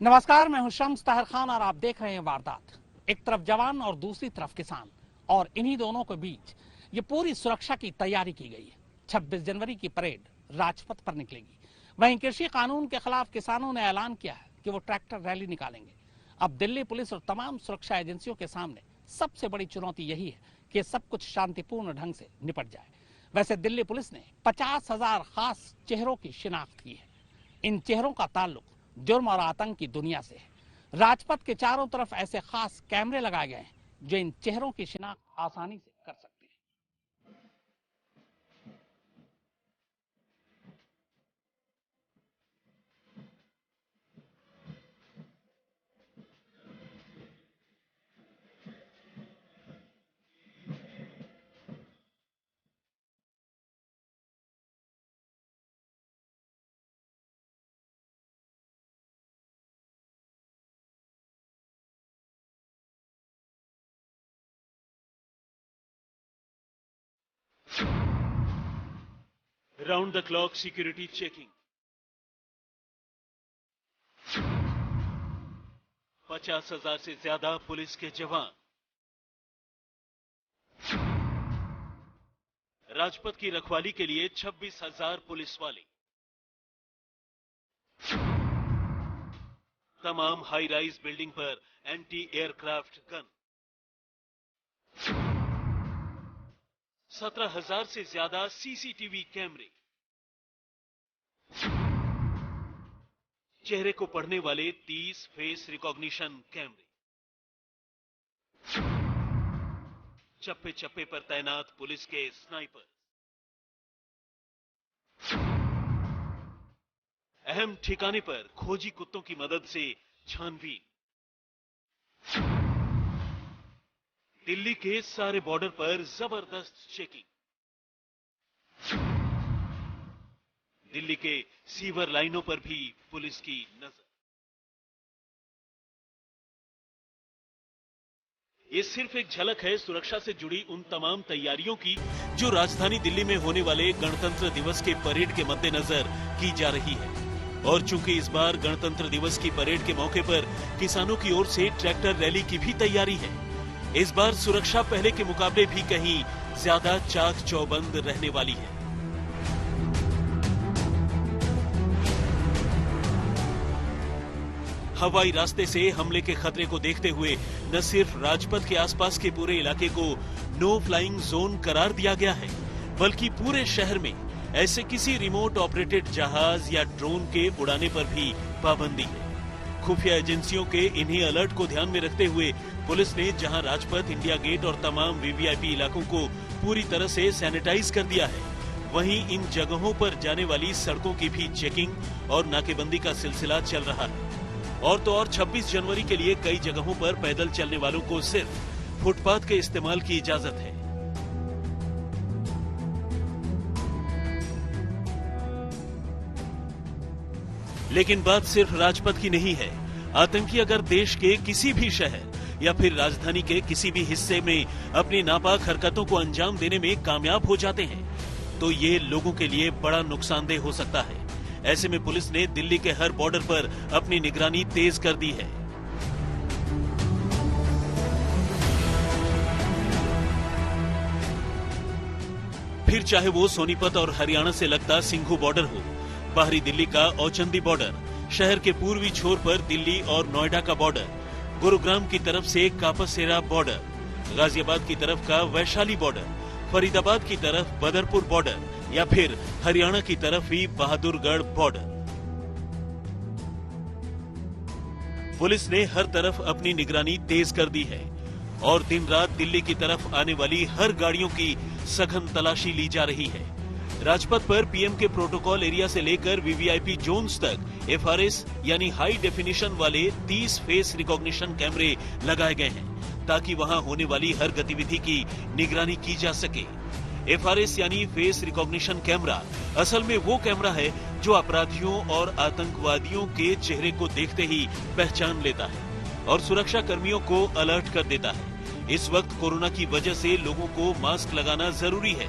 नमस्कार, मैं हूं शम्स ताहिर खान और आप देख रहे हैं वारदात। एक तरफ जवान और दूसरी तरफ किसान, और इन्हीं दोनों के बीच ये पूरी सुरक्षा की तैयारी की गई है। 26 जनवरी की परेड राजपथ पर निकलेगी। वहीं कृषि कानून के खिलाफ किसानों ने ऐलान किया है कि वो ट्रैक्टर रैली निकालेंगे। अब दिल्ली पुलिस और तमाम सुरक्षा एजेंसियों के सामने सबसे बड़ी चुनौती यही है कि सब कुछ शांतिपूर्ण ढंग से निपट जाए। वैसे दिल्ली पुलिस ने 50,000 खास चेहरों की शिनाख्त की है। इन चेहरों का ताल्लुक जुर्म और आतंक की दुनिया से है। राजपथ के चारों तरफ ऐसे खास कैमरे लगाए गए हैं जो इन चेहरों की शिनाख्त आसानी से कर सकते हैं। Round the clock security checking. 50,000 से ज्यादा पुलिस के जवान। राजपथ की रखवाली के लिए 26,000 पुलिस वाले। तमाम हाई राइज बिल्डिंग पर एंटी एयरक्राफ्ट गन। 17,000 से ज्यादा सीसीटीवी कैमरे। चेहरे को पढ़ने वाले 30 फेस रिकॉग्निशन कैमरे। चप्पे चप्पे पर तैनात पुलिस के स्नाइपर। अहम ठिकाने पर खोजी कुत्तों की मदद से छानबीन। दिल्ली के सारे बॉर्डर पर जबरदस्त चेकिंग। दिल्ली के सीवर लाइनों पर भी पुलिस की नजर। ये सिर्फ एक झलक है सुरक्षा से जुड़ी उन तमाम तैयारियों की जो राजधानी दिल्ली में होने वाले गणतंत्र दिवस के परेड के मद्देनजर की जा रही है। और चूंकि इस बार गणतंत्र दिवस की परेड के मौके पर किसानों की ओर से ट्रैक्टर रैली की भी तैयारी है, इस बार सुरक्षा पहले के मुकाबले भी कहीं ज्यादा चाक चौबंद रहने वाली है। हवाई रास्ते से हमले के खतरे को देखते हुए न सिर्फ राजपथ के आसपास के पूरे इलाके को नो फ्लाइंग जोन करार दिया गया है, बल्कि पूरे शहर में ऐसे किसी रिमोट ऑपरेटेड जहाज या ड्रोन के उड़ाने पर भी पाबंदी है। खुफिया एजेंसियों के इन्हीं अलर्ट को ध्यान में रखते हुए पुलिस ने जहां राजपथ, इंडिया गेट और तमाम वीवीआईपी इलाकों को पूरी तरह से सैनिटाइज कर दिया है, वहीं इन जगहों पर जाने वाली सड़कों की भी चेकिंग और नाकेबंदी का सिलसिला चल रहा है। और तो और 26 जनवरी के लिए कई जगहों पर पैदल चलने वालों को सिर्फ फुटपाथ के इस्तेमाल की इजाजत है। लेकिन बात सिर्फ राजपथ की नहीं है। आतंकी अगर देश के किसी भी शहर या फिर राजधानी के किसी भी हिस्से में अपनी नापाक हरकतों को अंजाम देने में कामयाब हो जाते हैं, तो ये लोगों के लिए बड़ा नुकसानदेह हो सकता है। ऐसे में पुलिस ने दिल्ली के हर बॉर्डर पर अपनी निगरानी तेज कर दी है। फिर चाहे वो सोनीपत और हरियाणा से लगता सिंघू बॉर्डर हो, बाहरी दिल्ली का औचंदी बॉर्डर, शहर के पूर्वी छोर पर दिल्ली और नोएडा का बॉर्डर, गुरुग्राम की तरफ से कापसेरा बॉर्डर, गाजियाबाद की तरफ का वैशाली बॉर्डर, फरीदाबाद की तरफ बदरपुर बॉर्डर या फिर हरियाणा की तरफ ही बहादुरगढ़ बॉर्डर। पुलिस ने हर तरफ अपनी निगरानी तेज कर दी है और दिन रात दिल्ली की तरफ आने वाली हर गाड़ियों की सघन तलाशी ली जा रही है। राजपथ पर पीएम के प्रोटोकॉल एरिया से लेकर वीवीआईपी जोन्स तक एफआरएस यानी हाई डेफिनेशन वाले 30 फेस रिकॉग्निशन कैमरे लगाए गए हैं, ताकि वहां होने वाली हर गतिविधि की निगरानी की जा सके। एफआरएस यानी फेस रिकॉग्निशन कैमरा असल में वो कैमरा है जो अपराधियों और आतंकवादियों के चेहरे को देखते ही पहचान लेता है और सुरक्षा कर्मियों को अलर्ट कर देता है। इस वक्त कोरोना की वजह से लोगों को मास्क लगाना जरूरी है,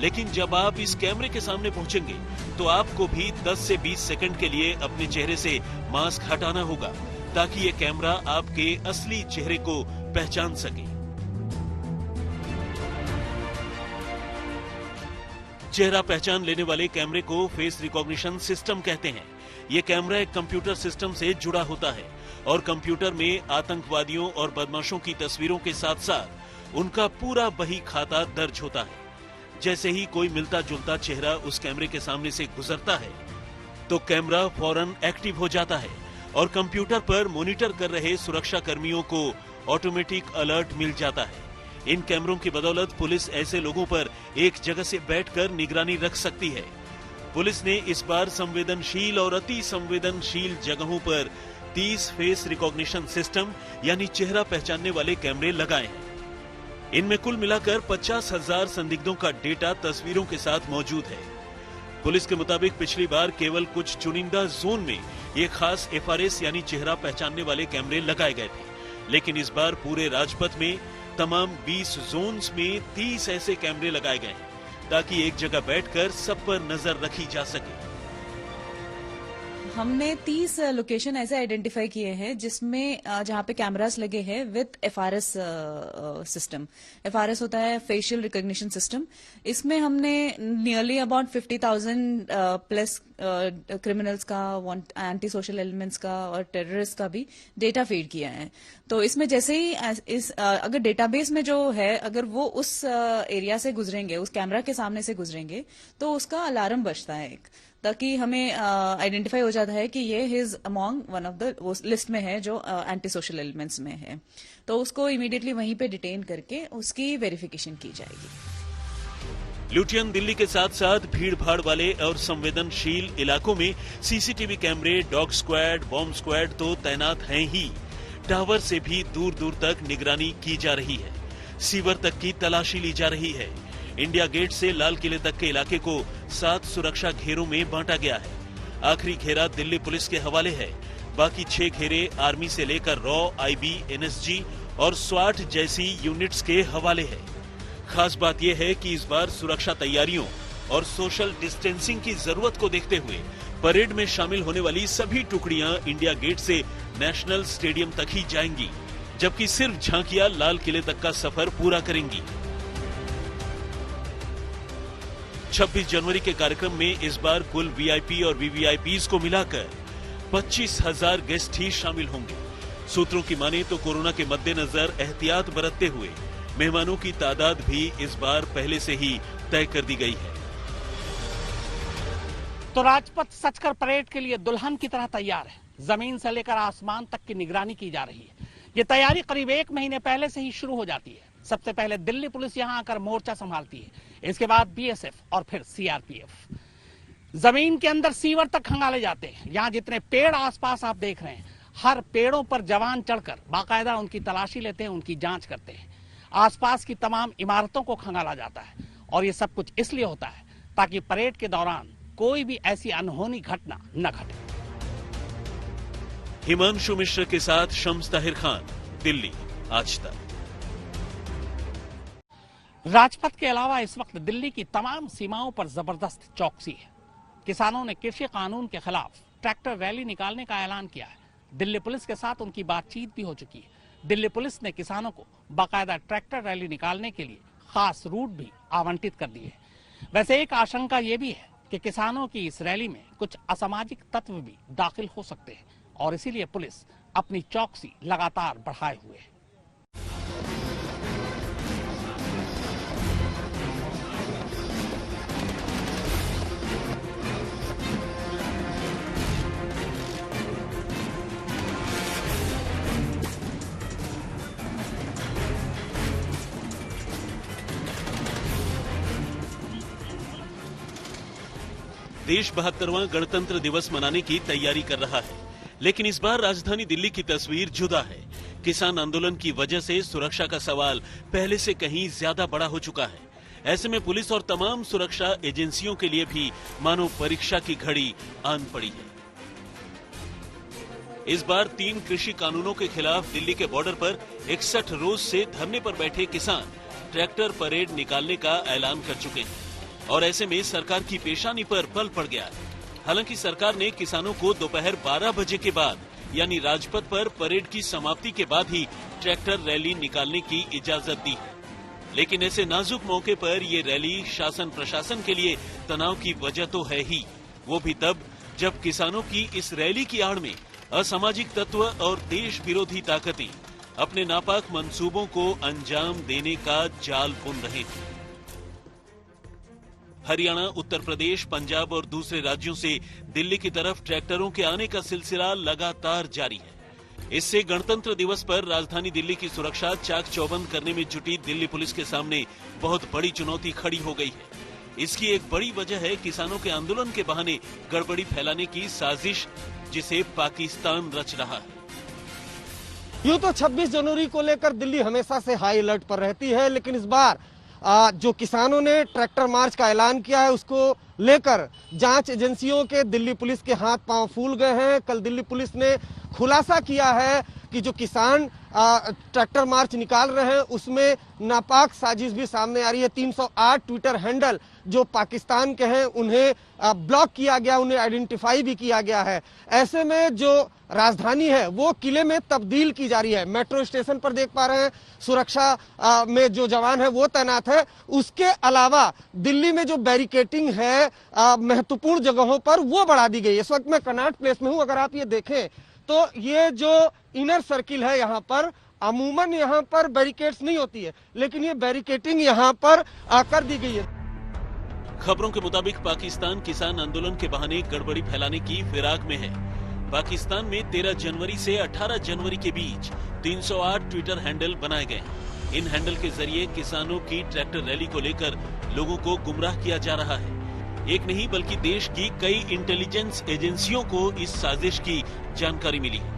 लेकिन जब आप इस कैमरे के सामने पहुंचेंगे तो आपको भी 10 से 20 सेकंड के लिए अपने चेहरे से मास्क हटाना होगा ताकि ये कैमरा आपके असली चेहरे को पहचान सके। चेहरा पहचान लेने वाले कैमरे को फेस रिकॉग्निशन सिस्टम कहते हैं। ये कैमरा एक कंप्यूटर सिस्टम से जुड़ा होता है और कंप्यूटर में आतंकवादियों और बदमाशों की तस्वीरों के साथ साथ उनका पूरा बही खाता दर्ज होता है। जैसे ही कोई मिलता जुलता चेहरा उस कैमरे के सामने से गुजरता है तो कैमरा फौरन एक्टिव हो जाता है और कंप्यूटर पर मॉनिटर कर रहे सुरक्षा कर्मियों को ऑटोमेटिक अलर्ट मिल जाता है। इन कैमरों की बदौलत पुलिस ऐसे लोगों पर एक जगह से बैठकर निगरानी रख सकती है। पुलिस ने इस बार संवेदनशील और अति संवेदनशील जगहों पर 30 फेस रिकॉग्निशन सिस्टम यानी चेहरा पहचानने वाले कैमरे लगाए हैं। इनमें कुल मिलाकर 50,000 संदिग्धों का डेटा तस्वीरों के साथ मौजूद है। पुलिस के मुताबिक पिछली बार केवल कुछ चुनिंदा जोन में ये खास FRS यानी चेहरा पहचानने वाले कैमरे लगाए गए थे, लेकिन इस बार पूरे राजपथ में तमाम 20 जोन्स में 30 ऐसे कैमरे लगाए गए हैं ताकि एक जगह बैठकर सब पर नजर रखी जा सके। हमने 30 लोकेशन ऐसे आइडेंटिफाई किए हैं जिसमें जहां पे कैमरास लगे हैं विद FRS सिस्टम। FRS होता है फेशियल रिकॉग्निशन सिस्टम। इसमें हमने नियरली अबाउट 50,000 प्लस क्रिमिनल्स का, एंटी सोशल एलिमेंट्स का और टेररिस्ट का भी डेटा फीड किया है। तो इसमें जैसे ही अगर डेटाबेस में जो है अगर वो उस एरिया से गुजरेंगे, उस कैमरा के सामने से गुजरेंगे तो उसका अलार्म बजता है एक, ताकि हमें आइडेंटिफाई हो जाता है कि ये his among one of the वो लिस्ट में है जो एंटी सोशल एलिमेंट्स में है। तो उसको इमीडिएटली वहीं पे डिटेन करके उसकी वेरिफिकेशन की जाएगी। लुटियन दिल्ली के साथ साथ भीड़ भाड़ वाले और संवेदनशील इलाकों में CCTV कैमरे, डॉग स्क्वाड, बॉम्ब स्क्वाड तो तैनात हैं ही। टावर से भी दूर दूर तक निगरानी की जा रही है। सीवर तक की तलाशी ली जा रही है। इंडिया गेट से लाल किले तक के इलाके को 7 सुरक्षा घेरों में बांटा गया है। आखिरी घेरा दिल्ली पुलिस के हवाले है। बाकी 6 घेरे आर्मी से लेकर रॉ, IB, NSG और SWAT जैसी यूनिट्स के हवाले है। खास बात यह है कि इस बार सुरक्षा तैयारियों और सोशल डिस्टेंसिंग की जरूरत को देखते हुए परेड में शामिल होने वाली सभी टुकड़ियां इंडिया गेट से नेशनल स्टेडियम तक ही जाएंगी, जबकि सिर्फ झांकियां लाल किले तक का सफर पूरा करेंगी। 26 जनवरी के कार्यक्रम में इस बार कुल VIP और VVIPs को मिलाकर 25,000 गेस्ट ही शामिल होंगे। सूत्रों की माने तो कोरोना के मद्देनजर एहतियात बरतते हुए मेहमानों की तादाद भी इस बार पहले से ही तय कर दी गई है। तो राजपथ सचकर परेड के लिए दुल्हन की तरह तैयार है। जमीन से लेकर आसमान तक की निगरानी की जा रही है। ये तैयारी करीब 1 महीने पहले से ही शुरू हो जाती है। सबसे पहले दिल्ली पुलिस यहां आकर मोर्चा संभालती है, इसके बाद BSF और फिर CRPF। जमीन के अंदर सीवर तक खंगाले जाते हैं। यहाँ जितने पेड़ आसपास आप देख रहे हैं, हर पेड़ों पर जवान चढ़कर बाकायदा उनकी तलाशी लेते हैं, उनकी जांच करते हैं। आसपास की तमाम इमारतों को खंगाला जाता है और ये सब कुछ इसलिए होता है ताकि परेड के दौरान कोई भी ऐसी अनहोनी घटना न घटे। हिमांशु मिश्र के साथ शम्स ताहिर खान, दिल्ली, आज तक। राजपथ के अलावा इस वक्त दिल्ली की तमाम सीमाओं पर जबरदस्त चौकसी है। किसानों ने कृषि कानून के खिलाफ ट्रैक्टर रैली निकालने का ऐलान किया है। दिल्ली पुलिस के साथ उनकी बातचीत भी हो चुकी है। दिल्ली पुलिस ने किसानों को बाकायदा ट्रैक्टर रैली निकालने के लिए खास रूट भी आवंटित कर दिए। वैसे एक आशंका ये भी है कि किसानों की इस रैली में कुछ असामाजिक तत्व भी दाखिल हो सकते हैं और इसीलिए पुलिस अपनी चौकसी लगातार बढ़ाए हुए है। देश 72वां गणतंत्र दिवस मनाने की तैयारी कर रहा है, लेकिन इस बार राजधानी दिल्ली की तस्वीर जुदा है। किसान आंदोलन की वजह से सुरक्षा का सवाल पहले से कहीं ज्यादा बड़ा हो चुका है। ऐसे में पुलिस और तमाम सुरक्षा एजेंसियों के लिए भी मानो परीक्षा की घड़ी आन पड़ी है। इस बार 3 कृषि कानूनों के खिलाफ दिल्ली के बॉर्डर पर 61 रोज से धरने पर बैठे किसान ट्रैक्टर परेड निकालने का ऐलान कर चुके हैं। और ऐसे में सरकार की पेशानी पर बल पड़ गया है। हालांकि सरकार ने किसानों को दोपहर 12 बजे के बाद यानी राजपथ पर परेड की समाप्ति के बाद ही ट्रैक्टर रैली निकालने की इजाजत दी है। लेकिन ऐसे नाजुक मौके पर ये रैली शासन प्रशासन के लिए तनाव की वजह तो है ही, वो भी तब जब किसानों की इस रैली की आड़ में असामाजिक तत्व और देश विरोधी ताकतें अपने नापाक मंसूबों को अंजाम देने का जाल बुन रहे थे। हरियाणा, उत्तर प्रदेश, पंजाब और दूसरे राज्यों से दिल्ली की तरफ ट्रैक्टरों के आने का सिलसिला लगातार जारी है। इससे गणतंत्र दिवस पर राजधानी दिल्ली की सुरक्षा चाक चौबंद करने में जुटी दिल्ली पुलिस के सामने बहुत बड़ी चुनौती खड़ी हो गई है। इसकी एक बड़ी वजह है किसानों के आंदोलन के बहाने गड़बड़ी फैलाने की साजिश, जिसे पाकिस्तान रच रहा है। यूं तो 26 जनवरी को लेकर दिल्ली हमेशा से हाई अलर्ट पर रहती है, लेकिन इस बार जो किसानों ने ट्रैक्टर मार्च का ऐलान किया है उसको लेकर जांच एजेंसियों के दिल्ली पुलिस के हाथ पांव फूल गए हैं। कल दिल्ली पुलिस ने खुलासा किया है कि जो किसान ट्रैक्टर मार्च निकाल रहे हैं उसमें नापाक साजिश भी सामने आ रही है। 308 ट्विटर हैंडल जो पाकिस्तान के हैं उन्हें ब्लॉक किया गया, उन्हें आइडेंटिफाई भी किया गया है। ऐसे में जो राजधानी है वो किले में तब्दील की जा रही है। मेट्रो स्टेशन पर देख पा रहे हैं सुरक्षा में जो जवान है वो तैनात है। उसके अलावा दिल्ली में जो बैरिकेटिंग है महत्वपूर्ण जगहों पर वो बढ़ा दी गई है। इस वक्त मैं कनॉट प्लेस में हूं। अगर आप ये देखें तो ये जो इनर सर्किल है यहाँ पर अमूमन यहाँ पर बैरिकेड्स नहीं होती है, लेकिन ये बैरिकेटिंग यहाँ पर कर दी गई है। खबरों के मुताबिक पाकिस्तान किसान आंदोलन के बहाने गड़बड़ी फैलाने की फिराक में है। पाकिस्तान में 13 जनवरी से 18 जनवरी के बीच 308 ट्विटर हैंडल बनाए गए। इन हैंडल के जरिए किसानों की ट्रैक्टर रैली को लेकर लोगों को गुमराह किया जा रहा है। एक नहीं बल्कि देश की कई इंटेलिजेंस एजेंसियों को इस साजिश की जानकारी मिली है।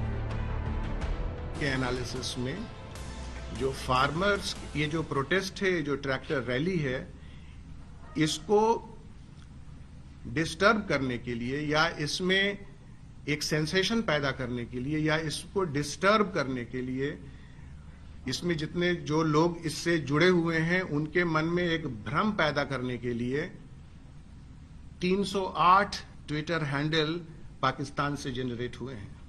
के एनालिसिस में जो फार्मर्स ये जो प्रोटेस्ट है, जो ट्रैक्टर रैली है, इसको डिस्टर्ब करने के लिए या इसमें एक सेंसेशन पैदा करने के लिए या इसको डिस्टर्ब करने के लिए इसमें जितने जो लोग इससे जुड़े हुए हैं उनके मन में एक भ्रम पैदा करने के लिए 308 ट्विटर हैंडल पाकिस्तान से जनरेट हुए हैं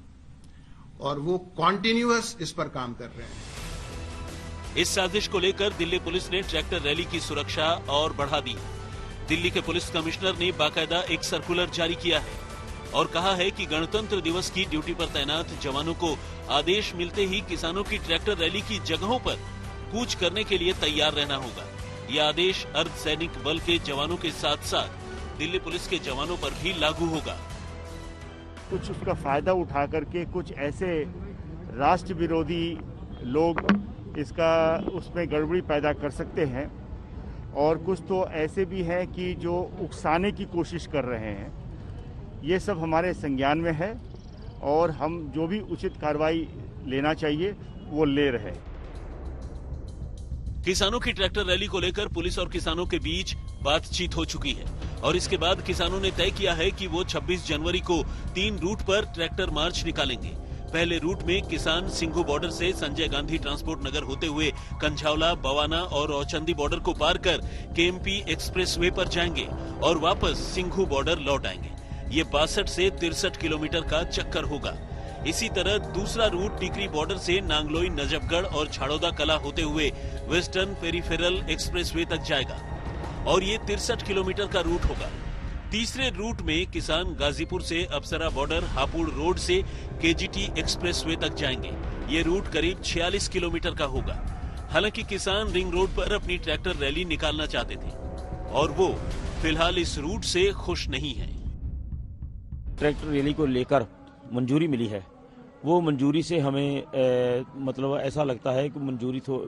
और वो कॉन्टिन्यूअस इस पर काम कर रहे हैं। इस साजिश को लेकर दिल्ली पुलिस ने ट्रैक्टर रैली की सुरक्षा और बढ़ा दी। दिल्ली के पुलिस कमिश्नर ने बाकायदा एक सर्कुलर जारी किया है और कहा है कि गणतंत्र दिवस की ड्यूटी पर तैनात जवानों को आदेश मिलते ही किसानों की ट्रैक्टर रैली की जगहों पर कूच करने के लिए तैयार रहना होगा। यह आदेश अर्धसैनिक बल के जवानों के साथ साथ दिल्ली पुलिस के जवानों पर भी लागू होगा। कुछ उसका फायदा उठा करके कुछ ऐसे राष्ट्र विरोधी लोग इसका उसमें गड़बड़ी पैदा कर सकते हैं और कुछ तो ऐसे भी हैं कि जो उकसाने की कोशिश कर रहे हैं। ये सब हमारे संज्ञान में है और हम जो भी उचित कार्रवाई लेना चाहिए वो ले रहे हैं। किसानों की ट्रैक्टर रैली को लेकर पुलिस और किसानों के बीच बातचीत हो चुकी है और इसके बाद किसानों ने तय किया है कि वो 26 जनवरी को 3 रूट पर ट्रैक्टर मार्च निकालेंगे। पहले रूट में किसान सिंघू बॉर्डर से संजय गांधी ट्रांसपोर्ट नगर होते हुए कंझावला, बवाना और औचंदी बॉर्डर को पार कर केएमपी एक्सप्रेसवे पर जाएंगे और वापस सिंघू बॉर्डर लौट आएंगे। ये 62 से 63 किलोमीटर का चक्कर होगा। इसी तरह दूसरा रूट टिकरी बॉर्डर से नांगलोई, नजफगढ़ और छाड़ौदा कला होते हुए वेस्टर्न पेरिफेरल एक्सप्रेसवे तक जाएगा और ये 63 किलोमीटर का रूट होगा। तीसरे रूट में किसान गाजीपुर से अप्सरा बॉर्डर, हापुड़ रोड से केजीटी एक्सप्रेसवे तक जाएंगे। ये रूट करीब 46 किलोमीटर का होगा। हालांकि किसान रिंग रोड पर अपनी ट्रैक्टर रैली निकालना चाहते थे और वो फिलहाल इस रूट से खुश नहीं है। ट्रैक्टर रैली को लेकर मंजूरी मिली है, वो मंजूरी से हमें मतलब ऐसा लगता है कि मंजूरी तो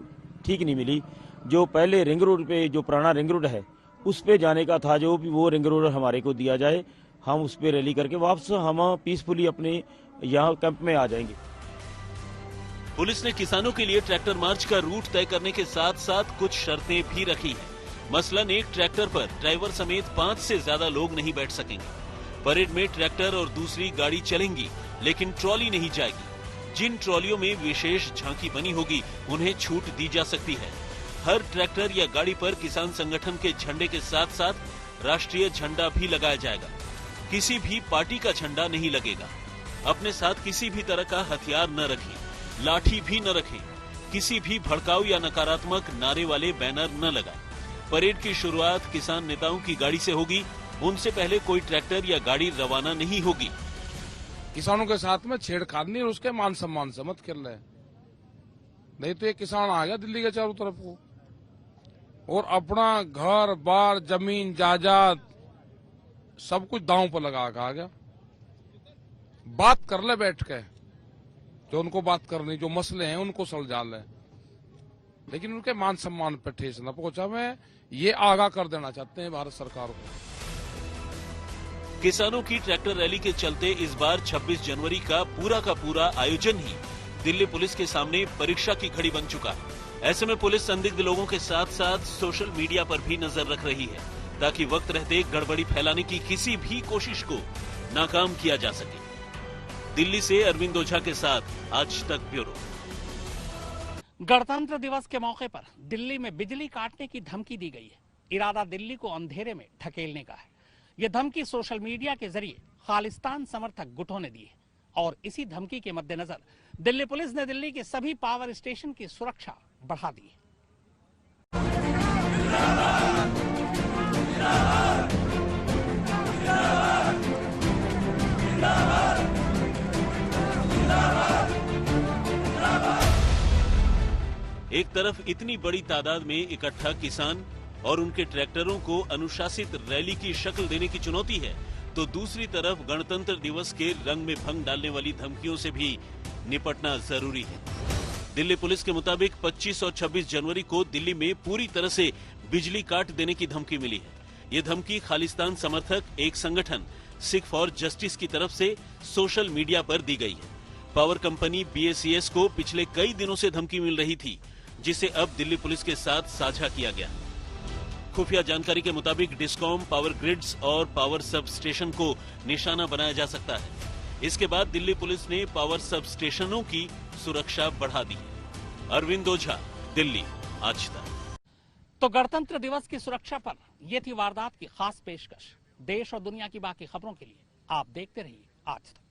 ठीक नहीं मिली। जो पहले रिंग रोड पे जो पुराना रिंग रोड है उस पे जाने का था, जो भी वो रिंग रोड हमारे को दिया जाए, हम उस पे रैली करके वापस हम पीसफुली अपने यहाँ कैंप में आ जाएंगे। पुलिस ने किसानों के लिए ट्रैक्टर मार्च का रूट तय करने के साथ साथ कुछ शर्तें भी रखी हैं। मसलन एक ट्रैक्टर पर ड्राइवर समेत 5 से ज्यादा लोग नहीं बैठ सकेंगे। परेड में ट्रैक्टर और दूसरी गाड़ी चलेंगी लेकिन ट्रॉली नहीं जाएगी। जिन ट्रॉलियों में विशेष झांकी बनी होगी उन्हें छूट दी जा सकती है। हर ट्रैक्टर या गाड़ी पर किसान संगठन के झंडे के साथ साथ राष्ट्रीय झंडा भी लगाया जाएगा। किसी भी पार्टी का झंडा नहीं लगेगा। अपने साथ किसी भी तरह का हथियार न रखें, लाठी भी न रखें। किसी भी भड़काऊ या नकारात्मक नारे वाले बैनर न लगाएं। परेड की शुरुआत किसान नेताओं की गाड़ी से होगी। उनसे पहले कोई ट्रैक्टर या गाड़ी रवाना नहीं होगी। किसानों के साथ में छेड़खानी और उसके मान सम्मान से मत कर ले, नहीं तो ये किसान आ गया दिल्ली के चारों तरफ को और अपना घर बार जमीन जायदाद सब कुछ दांव पर लगा के आ गया। बात कर ले बैठ के, जो उनको बात करनी, जो मसले हैं उनको सुलझा ले, लेकिन उनके मान सम्मान पर ठेस न पहुंचा। मैं ये आगाह कर देना चाहते हैं भारत सरकार को। किसानों की ट्रैक्टर रैली के चलते इस बार 26 जनवरी का पूरा आयोजन ही दिल्ली पुलिस के सामने परीक्षा की घड़ी बन चुका है। ऐसे में पुलिस संदिग्ध लोगों के साथ साथ सोशल मीडिया पर भी नजर रख रही है, ताकि वक्त रहते गड़बड़ी फैलाने की किसी भी कोशिश को नाकाम किया जा सके। दिल्ली से अरविंद ओझा के साथ आज तक ब्यूरो। गणतंत्र दिवस के मौके पर दिल्ली में बिजली काटने की धमकी दी गई है। इरादा दिल्ली को अंधेरे में ढकेलने का है। यह धमकी सोशल मीडिया के जरिए खालिस्तान समर्थक गुटों ने दी है और इसी धमकी के मद्देनजर दिल्ली पुलिस ने दिल्ली के सभी पावर स्टेशन की सुरक्षा बढ़ा दी है। एक तरफ इतनी बड़ी तादाद में इकट्ठा किसान और उनके ट्रैक्टरों को अनुशासित रैली की शक्ल देने की चुनौती है, तो दूसरी तरफ गणतंत्र दिवस के रंग में भंग डालने वाली धमकियों से भी निपटना जरूरी है। दिल्ली पुलिस के मुताबिक 25 और 26 जनवरी को दिल्ली में पूरी तरह से बिजली काट देने की धमकी मिली है। ये धमकी खालिस्तान समर्थक एक संगठन सिख फॉर जस्टिस की तरफ से सोशल मीडिया पर दी गई है। पावर कंपनी BSES को पिछले कई दिनों से धमकी मिल रही थी, जिसे अब दिल्ली पुलिस के साथ साझा किया गया। खुफिया जानकारी के मुताबिक डिस्कॉम, पावर ग्रिड्स और पावर सब स्टेशन को निशाना बनाया जा सकता है। इसके बाद दिल्ली पुलिस ने पावर सब स्टेशनों की सुरक्षा बढ़ा दी है। अरविंद ओझा, दिल्ली, आज तक। तो गणतंत्र दिवस की सुरक्षा पर यह थी वारदात की खास पेशकश। देश और दुनिया की बाकी खबरों के लिए आप देखते रहिए आज तक।